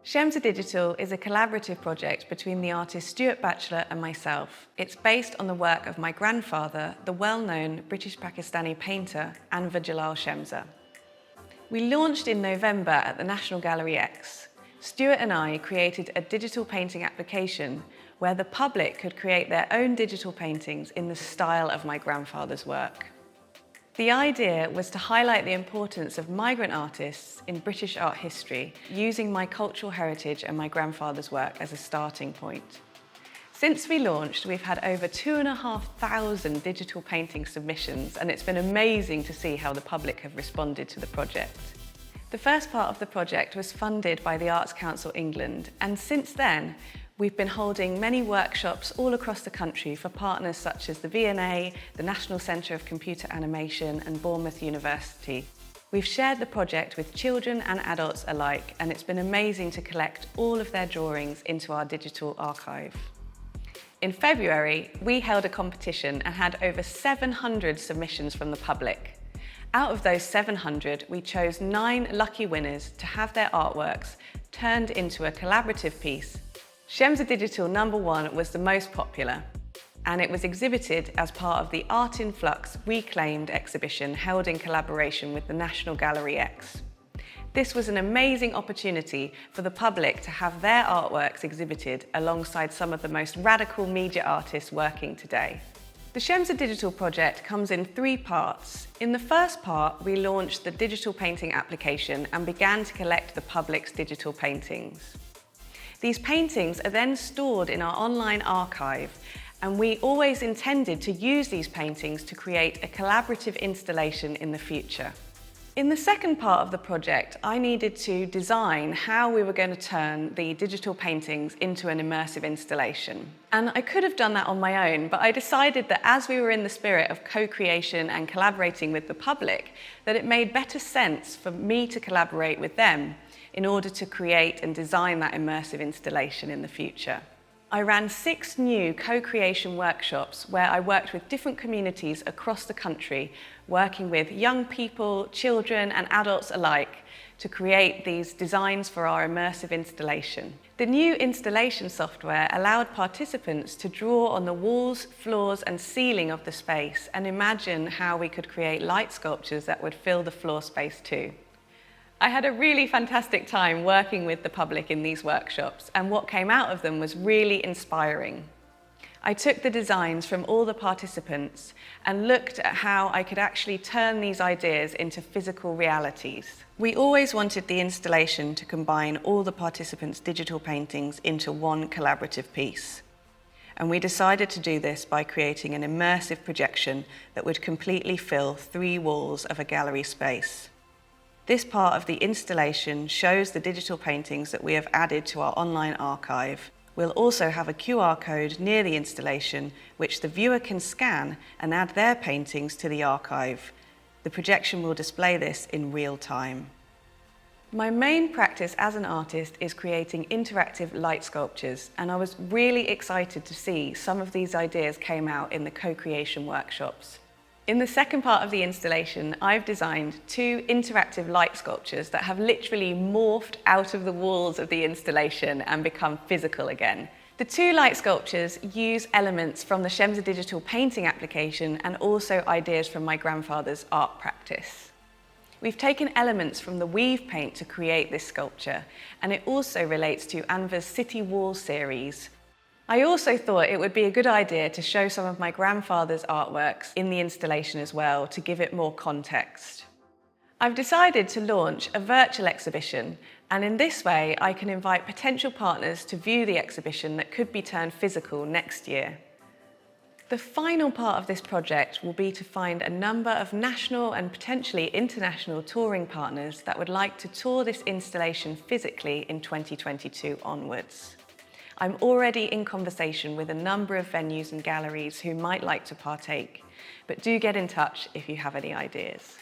Shemza.digital is a collaborative project between the artist Stuart Batchelor and myself. It's based on the work of my grandfather, the well-known British-Pakistani painter Anwar Jalal Shemza. We launched in November at the National Gallery X. Stuart and I created a digital painting application where the public could create their own digital paintings in the style of my grandfather's work. The idea was to highlight the importance of migrant artists in British art history, using my cultural heritage and my grandfather's work as a starting point. Since we launched, we've had over 2,500 digital painting submissions, and it's been amazing to see how the public have responded to the project. The first part of the project was funded by the Arts Council England, and since then, we've been holding many workshops all across the country for partners such as the V&A, the National Centre of Computer Animation and Bournemouth University. We've shared the project with children and adults alike, and it's been amazing to collect all of their drawings into our digital archive. In February, we held a competition and had over 700 submissions from the public. Out of those 700, we chose 9 lucky winners to have their artworks turned into a collaborative piece. Shemza.digital #1 was the most popular, and it was exhibited as part of the Art in Flux Reclaimed exhibition held in collaboration with the National Gallery X. This was an amazing opportunity for the public to have their artworks exhibited alongside some of the most radical media artists working today. The Shemza.digital project comes in 3 parts. In the first part, we launched the digital painting application and began to collect the public's digital paintings. These paintings are then stored in our online archive, and we always intended to use these paintings to create a collaborative installation in the future. In the second part of the project, I needed to design how we were going to turn the digital paintings into an immersive installation. And I could have done that on my own, but I decided that as we were in the spirit of co-creation and collaborating with the public, that it made better sense for me to collaborate with them in order to create and design that immersive installation in the future. I ran 6 new co-creation workshops where I worked with different communities across the country, working with young people, children and adults alike to create these designs for our immersive installation. The new installation software allowed participants to draw on the walls, floors and ceiling of the space and imagine how we could create light sculptures that would fill the floor space too. I had a really fantastic time working with the public in these workshops, and what came out of them was really inspiring. I took the designs from all the participants and looked at how I could actually turn these ideas into physical realities. We always wanted the installation to combine all the participants' digital paintings into one collaborative piece. And we decided to do this by creating an immersive projection that would completely fill 3 walls of a gallery space. This part of the installation shows the digital paintings that we have added to our online archive. We'll also have a QR code near the installation which the viewer can scan and add their paintings to the archive. The projection will display this in real time. My main practice as an artist is creating interactive light sculptures, and I was really excited to see some of these ideas came out in the co-creation workshops. In the second part of the installation, I've designed 2 interactive light sculptures that have literally morphed out of the walls of the installation and become physical again. The 2 light sculptures use elements from the Shemza.digital painting application and also ideas from my grandfather's art practice. We've taken elements from the weave paint to create this sculpture, and it also relates to Anwar's City Wall series. I also thought it would be a good idea to show some of my grandfather's artworks in the installation as well to give it more context. I've decided to launch a virtual exhibition, and in this way I can invite potential partners to view the exhibition that could be turned physical next year. The final part of this project will be to find a number of national and potentially international touring partners that would like to tour this installation physically in 2022 onwards. I'm already in conversation with a number of venues and galleries who might like to partake, but do get in touch if you have any ideas.